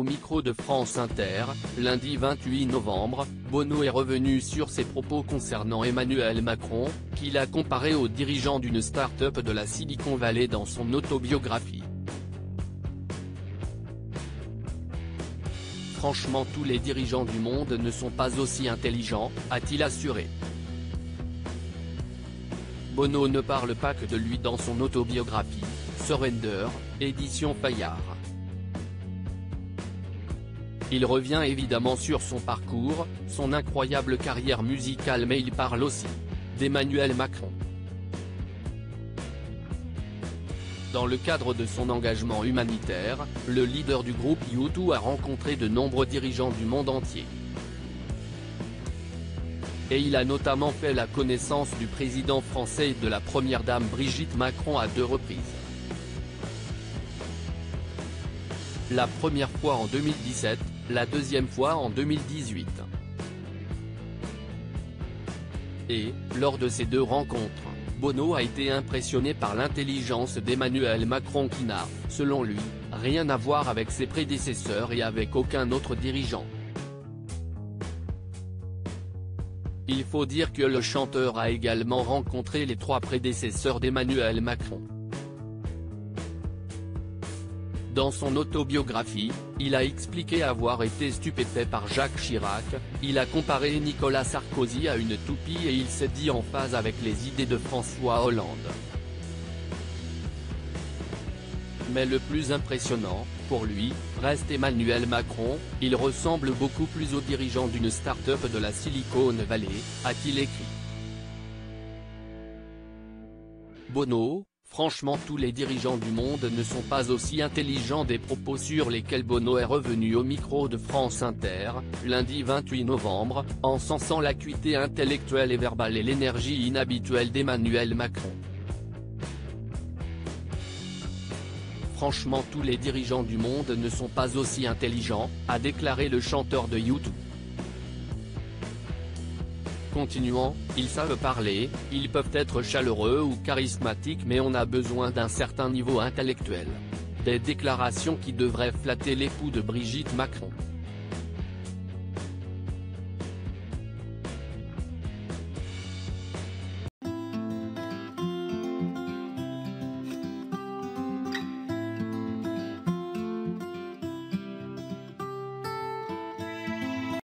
Au micro de France Inter, lundi 28 novembre, Bono est revenu sur ses propos concernant Emmanuel Macron, qu'il a comparé au dirigeant d'une start-up de la Silicon Valley dans son autobiographie. Franchement, tous les dirigeants du monde ne sont pas aussi intelligents, a-t-il assuré. Bono ne parle pas que de lui dans son autobiographie, Surrender, édition Fayard. Il revient évidemment sur son parcours, son incroyable carrière musicale, mais il parle aussi d'Emmanuel Macron. Dans le cadre de son engagement humanitaire, le leader du groupe U2 a rencontré de nombreux dirigeants du monde entier. Et il a notamment fait la connaissance du président français et de la première dame Brigitte Macron à 2 reprises. La première fois en 2017, la deuxième fois en 2018. Et, lors de ces 2 rencontres, Bono a été impressionné par l'intelligence d'Emmanuel Macron qui n'a, selon lui, rien à voir avec ses prédécesseurs et avec aucun autre dirigeant. Il faut dire que le chanteur a également rencontré les 3 prédécesseurs d'Emmanuel Macron. Dans son autobiographie, il a expliqué avoir été stupéfait par Jacques Chirac, il a comparé Nicolas Sarkozy à une toupie et il s'est dit en phase avec les idées de François Hollande. Mais le plus impressionnant, pour lui, reste Emmanuel Macron, il ressemble beaucoup plus au dirigeant d'une start-up de la Silicon Valley, a-t-il écrit. Bono. Franchement, tous les dirigeants du monde ne sont pas aussi intelligents. Des propos sur lesquels Bono est revenu au micro de France Inter, lundi 28 novembre, encensant l'acuité intellectuelle et verbale et l'énergie inhabituelle d'Emmanuel Macron. Franchement, tous les dirigeants du monde ne sont pas aussi intelligents, a déclaré le chanteur de U2. Continuant, ils savent parler, ils peuvent être chaleureux ou charismatiques, mais on a besoin d'un certain niveau intellectuel. Des déclarations qui devraient flatter l'époux de Brigitte Macron.